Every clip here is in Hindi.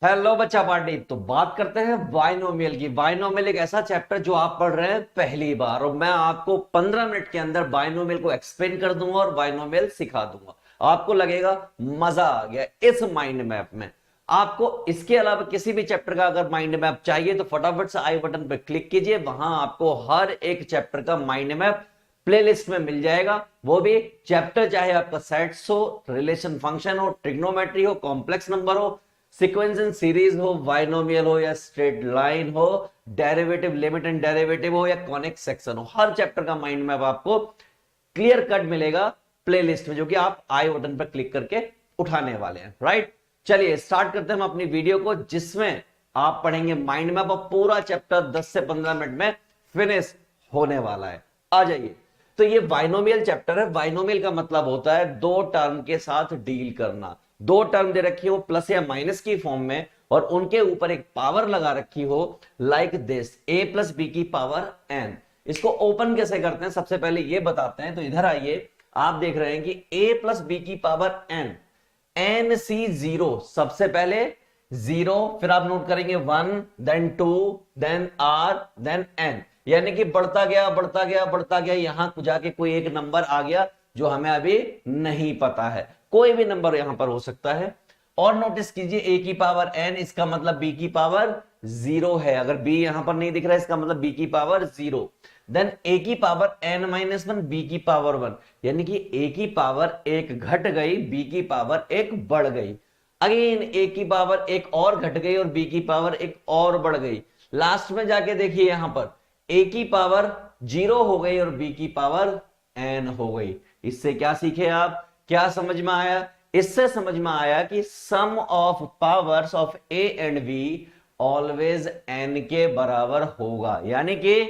हेलो बच्चा पार्टी। तो बात करते हैं बाइनोमियल की। बाइनोमियल एक ऐसा चैप्टर जो आप पढ़ रहे हैं पहली बार, और मैं आपको 15 मिनट के अंदर बाइनोमियल को एक्सप्लेन कर दूंगा और बाइनोमियल सिखा दूंगा। आपको लगेगा मजा आ गया इस माइंड मैप में। आपको इसके अलावा किसी भी चैप्टर का अगर माइंड मैप चाहिए तो फटाफट से आई बटन पर क्लिक कीजिए, वहां आपको हर एक चैप्टर का माइंड मैप प्लेलिस्ट में मिल जाएगा। वो भी चैप्टर चाहे आपका सेट्स हो, रिलेशन फंक्शन हो, ट्रिग्नोमेट्री हो, कॉम्प्लेक्स नंबर हो, सीक्वेंस एंड सीरीज हो, बाइनोमियल हो या स्ट्रेट लाइन हो, डेरिवेटिव, लिमिट एंड डेरिवेटिव हो या कॉनिक सेक्शन हो, हर चैप्टर का माइंड मैप आपको क्लियर कट मिलेगा प्लेलिस्ट में, जो कि आप आई बटन पर क्लिक करके उठाने वाले हैं। राइट, चलिए स्टार्ट करते हैं हम अपनी वीडियो को, जिसमें आप पढ़ेंगे माइंड मैप और पूरा चैप्टर 10 से 15 मिनट में फिनिश होने वाला है। आ जाइए। तो ये बाइनोमियल चैप्टर है। बाइनोमियल का मतलब होता है दो टर्म के साथ डील करना। दो टर्म दे रखी हो प्लस या माइनस की फॉर्म में, और उनके ऊपर एक पावर लगा रखी हो, like this a plus B की पावर n। इसको ओपन कैसे करते हैं सबसे पहले ये बताते हैं। तो इधर आइए, आप देख रहे हैं कि a प्लस बी की power n, n C zero, सबसे पहले जीरो, फिर आप नोट करेंगे 1, then 2, then r, then n, यानी कि बढ़ता गया बढ़ता गया बढ़ता गया, यहां जाके कोई एक नंबर आ गया जो हमें अभी नहीं पता है। कोई भी नंबर यहां पर हो सकता है। और नोटिस कीजिए a की पावर n, इसका मतलब b की पावर जीरो है। अगर b यहां पर नहीं दिख रहा है, इसका मतलब b की पावर जीरो। देन a की power n minus one, b की पावर वन, यानी कि a की पावर एक घट गई, b की पावर एक बढ़ गई। अगेन a की पावर एक और घट गई और b की पावर एक और बढ़ गई। लास्ट में जाके देखिए, यहां पर a की पावर जीरो हो गई और b की पावर n हो गई। इससे क्या सीखे आप, क्या समझ में आया? इससे समझ में आया कि sum of powers of a and b always n के बराबर होगा, यानी कि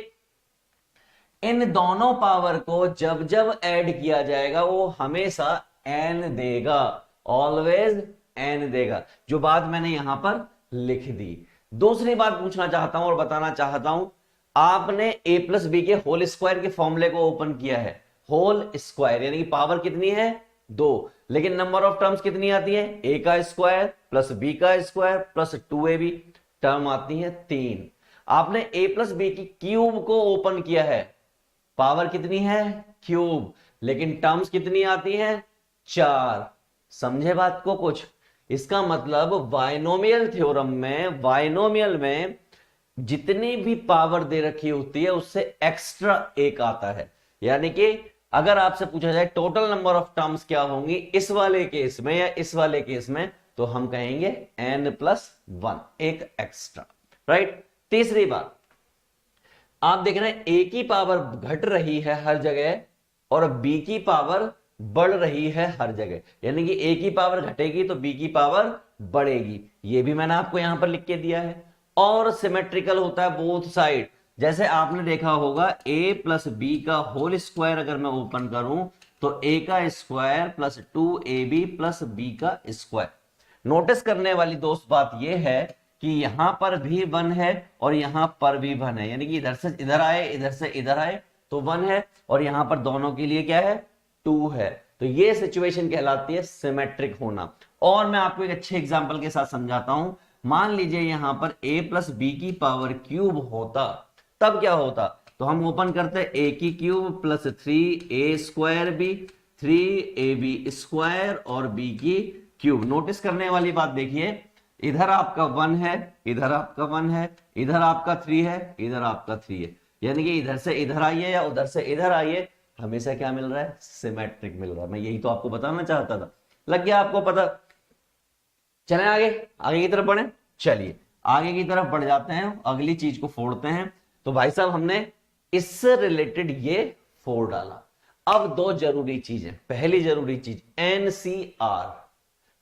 इन दोनों पावर को जब जब ऐड किया जाएगा वो हमेशा n देगा, ऑलवेज n देगा, जो बात मैंने यहां पर लिख दी। दूसरी बात पूछना चाहता हूं और बताना चाहता हूं, आपने a प्लस बी के होल स्क्वायर के फॉर्मूले को ओपन किया है। होल स्क्वायर यानी कि पावर कितनी है, दो, लेकिन नंबर ऑफ टर्म्स कितनी आती है, a का स्क्वायर प्लस b का स्क्वायर प्लस 2ab, टर्म आती है तीन। आपने a प्लस बी की क्यूब को ओपन किया है, पावर कितनी है, क्यूब, लेकिन टर्म्स कितनी आती है, चार। समझे बात को कुछ? इसका मतलब बाइनोमियल थ्योरम में, बाइनोमियल में जितनी भी पावर दे रखी होती है उससे एक्स्ट्रा एक आता है। यानी कि अगर आपसे पूछा जाए टोटल नंबर ऑफ टर्म्स क्या होंगी इस वाले केस में या इस वाले केस में, तो हम कहेंगे n प्लस वन, एक एक्स्ट्रा। राइट। तीसरी बात, आप देख रहे हैं a की पावर घट रही है हर जगह और b की पावर बढ़ रही है हर जगह, यानी कि a की पावर घटेगी तो b की पावर बढ़ेगी। ये भी मैंने आपको यहां पर लिख के दिया है। और सिमेट्रिकल होता है बोथ साइड। जैसे आपने देखा होगा a प्लस बी का होल स्क्वायर अगर मैं ओपन करूं तो a का square plus 2ab plus b का स्क्वायर। नोटिस करने वाली दोस्त बात यह है कि यहां पर भी वन है और यहां पर भी वन है, यानी कि इधर से इधर आए इधर से इधर आए तो वन है, और यहां पर दोनों के लिए क्या है, टू है। तो ये सिचुएशन कहलाती है सिमेट्रिक होना। और मैं आपको एक अच्छे एग्जांपल के साथ समझाता हूं। मान लीजिए यहां पर a प्लस बी की पावर क्यूब होता, तब क्या होता? तो हम ओपन करते a की cube plus 3a square B, 3ab square और b की क्यूब। नोटिस करने वाली बात देखिए, इधर आपका वन है, इधर आपका वन है, इधर आपका थ्री है, इधर आपका थ्री है, यानी कि इधर से इधर आइए या उधर से इधर आइए, हमेशा क्या मिल रहा है, सिमेट्रिक मिल रहा है। मैं यही तो आपको बताना चाहता था। लग गया आपको पता? चलें आगे, आगे की तरफ बढ़े। चलिए आगे की तरफ बढ़ जाते हैं, अगली चीज को फोड़ते हैं। तो भाई साहब हमने इससे रिलेटेड ये फोड़ डाला। अब दो जरूरी चीजें। पहली जरूरी चीज, एनसीआर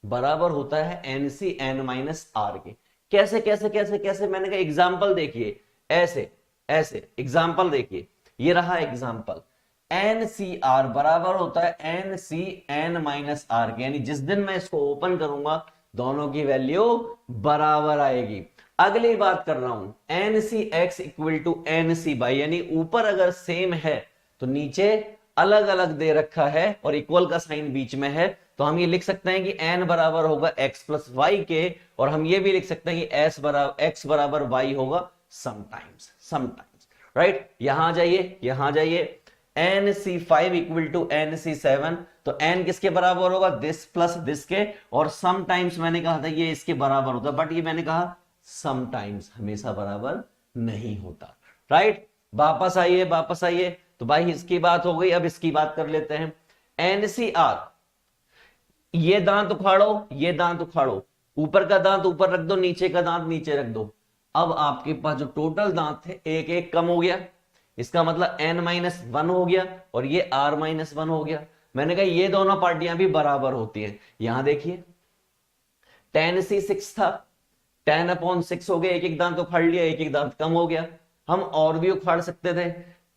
बराबर होता है एनसी एन माइनस आर के। कैसे कैसे कैसे कैसे? मैंने कहा एग्जाम्पल देखिए, ऐसे ऐसे एग्जाम्पल देखिए, ये रहा एग्जाम्पल। एनसीआर बराबर होता है एनसी एन माइनस आर के, यानी जिस दिन मैं इसको ओपन करूंगा दोनों की वैल्यू बराबर आएगी। अगली बात कर रहा हूं, NC X equal to NC Y, यानी ऊपर अगर सेम है तो नीचे अलग अलग दे रखा है और इक्वल का साइन बीच में है, तो हम ये लिख सकते हैं कि n बराबर होगा x प्लस वाई के, और हम ये भी लिख सकते हैं कि x बराबर y होगा समटाइम्स, राइट। यहां जाइए, यहां जाइए, NC5 इक्वल टू NC7, तो n किसके बराबर होगा, दिस प्लस दिस के, और समटाइम्स मैंने कहा था ये इसके बराबर होता, बट ये मैंने कहा समटाइम्स हमेशा बराबर नहीं होता, राइट। वापस आइए, वापस आइए, तो भाई इसकी बात हो गई, अब इसकी बात कर लेते हैं। NCR, ये दांत उखाड़ो, ये दांत उखाड़ो, ऊपर का दांत ऊपर रख दो, नीचे का दांत नीचे रख दो। अब आपके पास जो टोटल दांत थे एक एक कम हो गया, इसका मतलब n-1 हो गया, और ये r-1 हो गया। मैंने कहा ये दोनों पार्टियां भी बराबर होती हैं। यहां देखिए 10C6 था, 10/6 हो गया, एक एक दांत उखाड़ लिया, एक एक दांत कम हो गया। हम और भी उखाड़ सकते थे,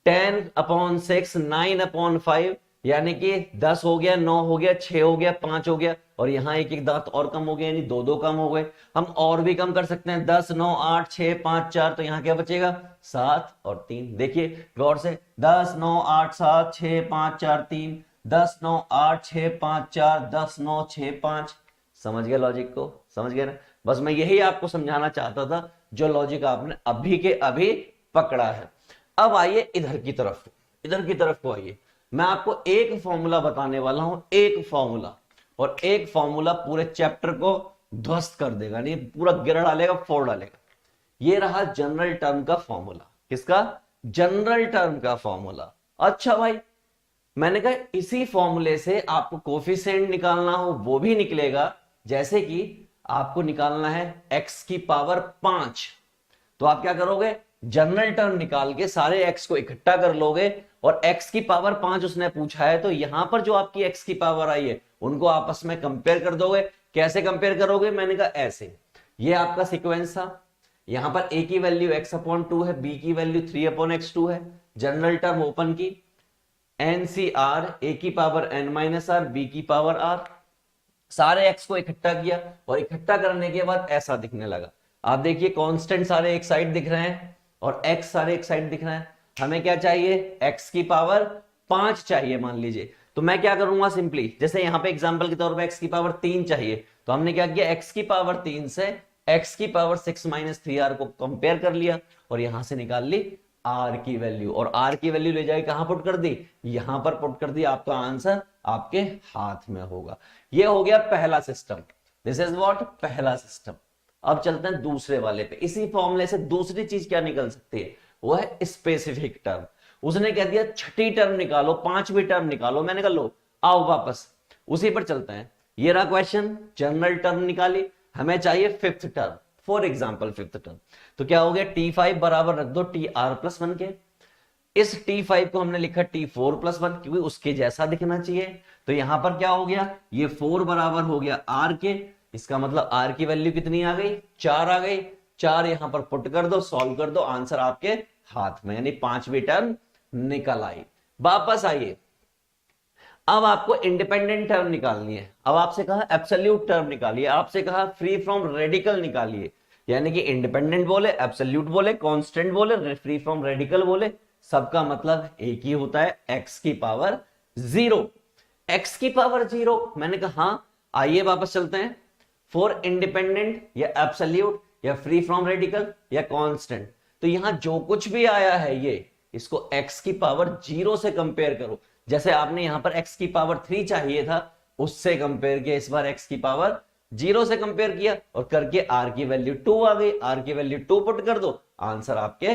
10/6 9/5, यानी कि 10 हो गया, 9 हो गया, 6 हो गया, 5 हो गया, और यहां एक एक दांत और कम हो गया, यानी दो दो कम हो गए। हम और भी कम कर सकते हैं, 10 9 8 6 5 4, तो यहां क्या बचेगा 7 और 3। देखिए गौर से, 10 9 8 7 6 5 4 3, 10 9 8 6 5 4, 10 9 6 5। समझ गए लॉजिक को, समझ गए ना। बस मैं यही आपको समझाना चाहता था, जो लॉजिक आपने अभी के अभी पकड़ा है। अब आइए इधर की तरफ, इधर की तरफ को आइए। मैं आपको एक फॉर्मूला बताने वाला हूं, एक फॉर्मूला, और एक फॉर्मूला पूरे चैप्टर को ध्वस्त कर देगा, नहीं पूरा गिरा डालेगा, फोड़ डालेगा। ये रहा जनरल टर्म का फॉर्मूला। किसका, जनरल टर्म का फॉर्मूला। अच्छा भाई, मैंने कहा इसी फॉर्मूले से आपको कोफिशिएंट निकालना हो वो भी निकलेगा। जैसे कि आपको निकालना है x की पावर 5, तो आप क्या करोगे, जनरल टर्म निकाल के सारे x को इकट्ठा कर लोगे, और x की पावर 5 उसने पूछा है, तो यहां पर जो आपकी x की पावर आई है उनको आपस में कंपेयर कर दोगे। कैसे कंपेयर करोगे, मैंने कहा ऐसे, ये आपका सीक्वेंस था, यहां पर a की वैल्यू x/2 है, b की वैल्यू 3/x2 है, जनरल टर्म ओपन की, NCR a की पावर n-r, b की पावर r, सारे x को इकट्ठा किया, और इकट्ठा करने के बाद ऐसा दिखने लगा। आप देखिए कांस्टेंट सारे एक साइड दिख रहे हैं, और x सारे एक साइड दिख रहे हैं। हमें क्या चाहिए, x की पावर 5 चाहिए मान लीजिए। तो मैं क्या करूंगा, सिंपली जैसे यहां पे एग्जांपल के तौर पे x की पावर 3 चाहिए, तो हमने क्या किया, x की पावर 3 से x की पावर 6 - 3r को कंपेयर कर लिया, और यहां से निकाल ली r की वैल्यू, और r की वैल्यू ले जाके कहां पुट कर दी, यहां पर पुट कर दी। आपका आंसर आपके हाथ में होगा। ये हो गया पहला सिस्टम, दिस इज व्हाट, पहला सिस्टम। अब चलते हैं दूसरे वाले पे। इसी फॉर्मूले से दूसरी चीज क्या निकल सकती है, वो है स्पेसिफिक टर्म। उसने कह दिया छठी टर्म निकालो, पांचवी टर्म निकालो। मैंने कहा लो आओ वापस उसी पर चलते हैं। ये रहा क्वेश्चन, जनरल टर्म निकाली, हमें चाहिए fifth term, for example fifth term. तो क्या हो गया, T5 बराबर रख दो TR+1 के। इस T5 को हमने लिखा T4+1, क्योंकि उसके जैसा दिखना चाहिए। तो यहां पर क्या हो गया, ये 4 बराबर हो गया R के, इसका मतलब R की वैल्यू कितनी आ गई, 4 आ गई। 4 यहां पर पुट कर दो, सॉल्व कर दो, आंसर आपके हाथ में, यानी पांचवी टर्म निकल आई। वापस आइए, अब आपको इंडिपेंडेंट टर्म निकालनी है। अब आपसे कहा एब्सोल्यूट टर्म निकालिए, आपसे कहा फ्री फ्रॉम रेडिकल निकालिए, यानी कि इंडिपेंडेंट बोले, एब्सोल्यूट बोले, कांस्टेंट बोले, फ्री फ्रॉम रेडिकल बोले, सबका मतलब एक ही होता है, x की पावर 0। x की पावर 0, मैंने कहा हाँ। आइए वापस चलते हैं, फॉर इंडिपेंडेंट या एब्सोल्यूट या फ्री फ्रॉम रेडिकल या कांस्टेंट, तो यहां जो कुछ भी आया है ये, इसको x की पावर 0 से कंपेयर करो। जैसे आपने यहां पर x की पावर 3 चाहिए था, उससे कंपेयर किया, इस बार x की पावर 0 से कंपेयर किया, और करके r की वैल्यू 2 आ गई, r की वैल्यू 2 पुट कर दो, आंसर आपके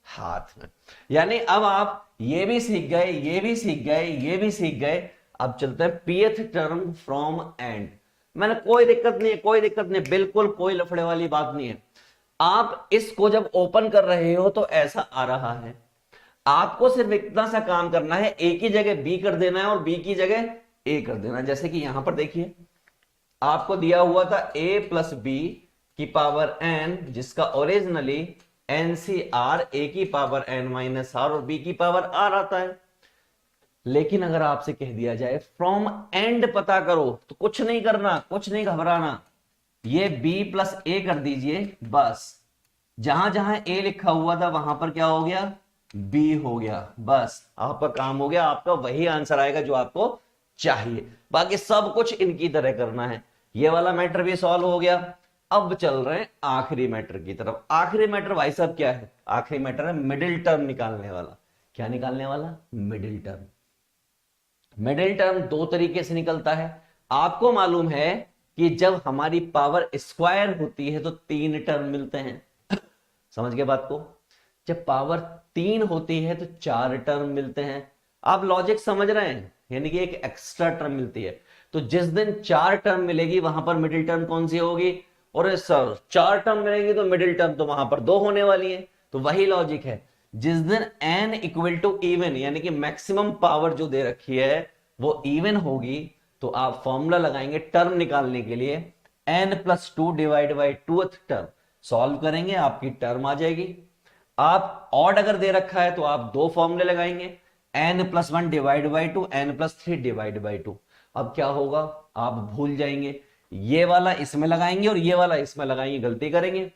हाथ में। यानी अब आप ये भी सीख गए, ये भी सीख गए, ये भी सीख गए। अब चलते हैं pth टर्म फ्रॉम एंड। मैंने कोई दिक्कत नहीं है, कोई दिक्कत नहीं, बिल्कुल कोई लफड़े वाली बात नहीं है। आप इसको जब ओपन कर रहे हो तो ऐसा आ रहा है, आपको सिर्फ इतना सा काम करना है, ए की जगह बी कर देना है और बी की जगह ए कर देना है। जैसे कि यहां पर देखिए आपको दिया हुआ था a प्लस बी की पावर n, जिसका ओरिजिनली NCR a की पावर n-r और b की पावर r आता है। लेकिन अगर आपसे कह दिया जाए फ्रॉम एंड पता करो, तो कुछ नहीं करना, कुछ नहीं घबराना, ये b प्लस a कर दीजिए बस। जहां जहां a लिखा हुआ था वहां पर क्या हो गया, b हो गया, बस आपका काम हो गया। आपका वही आंसर आएगा जो आपको चाहिए। बाकी सब कुछ इनकी तरह करना है। ये वाला मैटर भी सॉल्व हो गया। अब चल रहे हैं आखिरी मैटर की तरफ। आखिरी मैटर भाई साहब क्या है? आखिरी मैटर है मिडिल टर्म निकालने वाला। क्या निकालने वाला? Middle term. मिडिल टर्म दो तरीके से निकलता है। आपको मालूम है कि जब हमारी पावर स्क्वायर होती है तो तीन टर्म मिलते हैं। समझ गए बात को? जब पावर तीन होती है तो चार टर्म मिलते हैं। आप लॉजिक समझ रहे हैं? यानी कि एक एक्स्ट्रा टर्म मिलती है। तो जिस दिन चार टर्म मिलेगी वहां पर मिडिल टर्म कौन सी होगी? और सर चार टर्म मिलेगी तो मिडिल टर्म तो वहां पर दो होने वाली है। तो वही लॉजिक है। जिस दिन n इक्वल टू इवन यानी कि मैक्सिमम पावर जो दे रखी है वो इवन होगी तो आप फॉर्मूला लगाएंगे टर्म निकालने के लिए n+2 divide by 2th term. Solve करेंगे आपकी टर्म आ जाएगी। आप ऑड अगर दे रखा है तो आप दो फॉर्मूले लगाएंगे n+1 divide by 2 n+3 divide by 2। अब क्या होगा? आप भूल जाएंगे। ये वाला इसमें लगाएंगे और ये वाला इसमें लगाएंगे, गलती करेंगे।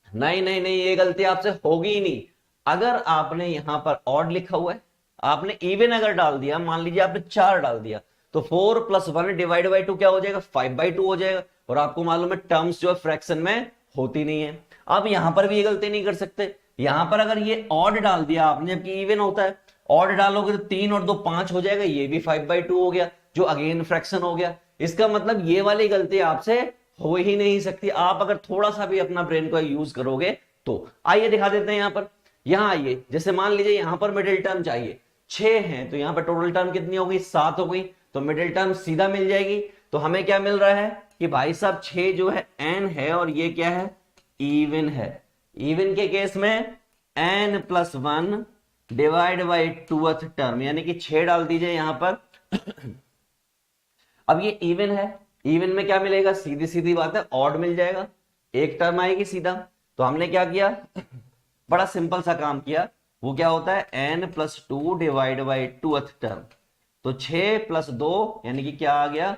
नहीं नहीं नहीं, ये गलती आपसे होगी ही नहीं। अगर आपने यहां पर ऑड लिखा हुआ है, आपने इवन अगर डाल दिया, मान लीजिए आपने 4 डाल दिया तो 4+1 डिवाइड बाई 2 क्या हो जाएगा? 5/2 हो जाएगा। और आपको मालूम है टर्म्स जो फ्रैक्शन में होती नहीं है। अब यहां पर भी ये गलती नहीं कर सकते। यहां पर अगर ये ऑड डाल दिया आपने जबकि इवन होता है, ऑड डालोगे तो 3 और 2 5 हो जाएगा, ये भी 5/2 हो गया जो अगेन फ्रैक्शन हो गया। इसका मतलब ये वाली गलती आपसे हो ही नहीं सकती, आप अगर थोड़ा सा भी अपना ब्रेन को यूज करोगे तो। आइए दिखा देते हैं यहां पर। यहां आइए, जैसे मान लीजिए यहां पर मिडिल टर्म चाहिए 6 है तो यहां पर टोटल टर्म कितनी हो गई? 7 हो गई। तो मिडिल टर्म सीधा मिल जाएगी। तो हमें क्या मिल रहा है कि भाई साहब 6 जो है n है और ये क्या है? इवन है। इवन के केस में n+1 divide by 2th term यानी कि 6 डाल दीजिए यहां पर। अब ये इवन है, इवन में क्या मिलेगा? सीधी सीधी बात है, ऑड मिल जाएगा, एक टर्म आएगी सीधा। तो हमने क्या किया? बड़ा सिंपल सा काम किया। वो क्या होता है? n+2 divide by 2th term. तो 6+2 यानी कि क्या आ गया?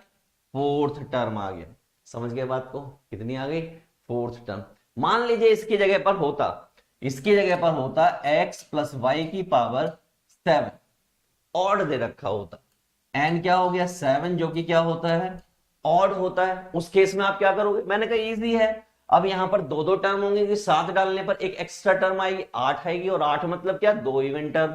4th टर्म आ गया। समझ गए बात को? कितनी आ गई? 4th term. मान लीजिए इसकी जगह पर होता x+y की पावर 7, ऑड दे रखा होता। n क्या हो गया? 7 जो कि क्या होता है? ऑड होता है। उस केस में आप क्या करोगे? मैंने कहा इजी है। अब यहां पर दो दो टर्म होंगे कि 7 डालने पर एक एक्स्ट्रा टर्म आएगी, 8 आएगी। और 8 मतलब क्या? 2 इवन टर्म।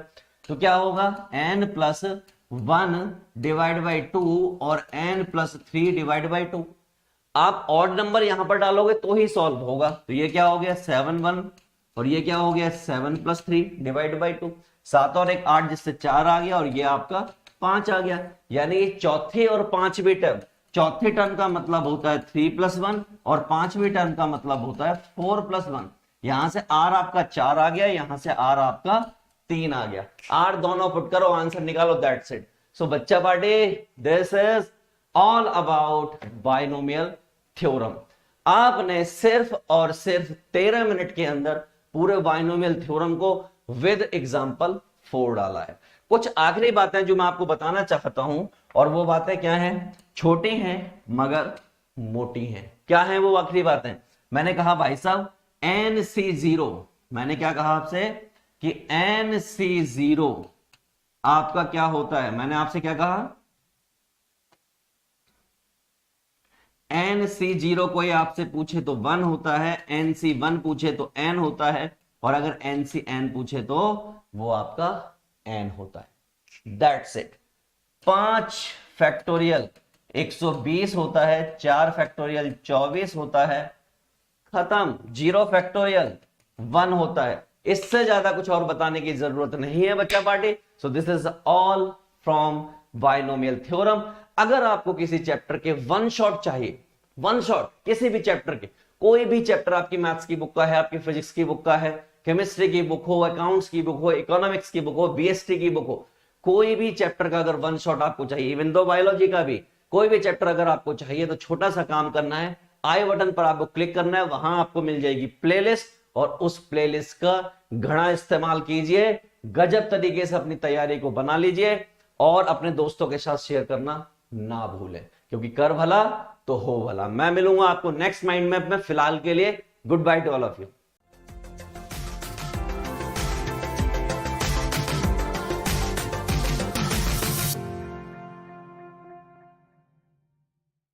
तो क्या होगा? n+1 डिवाइड बाई 2 और n+3 डिवाइड बाई 2। आप ऑड नंबर यहां पर डालोगे तो ही सॉल्व होगा। तो ये क्या हो गया? 7 और ये क्या हो गया? 7+3 डिवाइड बाई 2। 7 और 1 8 जिससे 4 आ गया और ये आपका 5 आ गया। यानी चौथे और पांचवें टर्म, चौथे टर्म का मतलब होता है 3+1 और पांचवें टर्म का मतलब होता है 4+1। यहां से r आपका 4 आ गया, यहां से r आपका 3 आ गया। r दोनों पुट करो, आंसर निकालो, दैट्स इट। सो बच्चा party, this is all about binomial theorem. आपने सिर्फ और सिर्फ 13 मिनट के अंदर पूरे बाइनोमियल थ्योरम को विद एग्जांपल 4 डाला है। कुछ आखिरी बातें जो मैं आपको बताना चाहता हूं, और वो बातें क्या हैं? छोटी हैं मगर मोटी हैं। क्या हैं वो आखिरी बातें? मैंने कहा भाई साहब NC0, मैंने क्या कहा आपसे कि NC0 आपका क्या होता है? मैंने आपसे क्या कहा? NC0 कोई आपसे पूछे तो 1 होता है, NC1 पूछे तो n होता है, और अगर NCn पूछे तो वो आपका n होता है। That's it. 5 फैक्टोरियल 120 होता है, 4 फैक्टोरियल 24 होता है, खत्म। 0 फैक्टोरियल 1 होता है। इससे ज्यादा कुछ और बताने की जरूरत नहीं है बच्चा party. So this is all from binomial theorem. अगर आपको किसी चैप्टर के वन शॉट चाहिए, वन शॉट किसी भी चैप्टर के, कोई भी चैप्टर आपकी मैथ्स की बुक का है, आपकी फिजिक्स की बुक का है, केमिस्ट्री की बुक हो, अकाउंट्स की बुक हो, इकोनॉमिक्स की बुक हो, बीएसटी की बुक हो, कोई भी चैप्टर का अगर वन शॉट आपको चाहिए, इवन दो बायोलॉजी का भी कोई भी चैप्टर अगर आपको चाहिए, तो छोटा सा काम करना है, आई बटन पर आपको क्लिक करना है, वहां आपको मिल जाएगी प्लेलिस्ट, और उस प्लेलिस्ट का घना इस्तेमाल कीजिए, गजब तरीके से अपनी तैयारी को बना लीजिए, और अपने दोस्तों के साथ शेयर करना ना भूलें, क्योंकि कर भला तो हो भला। मैं मिलूंगा आपको नेक्स्ट माइंड मैप में। फिलहाल के लिए good by two all of you.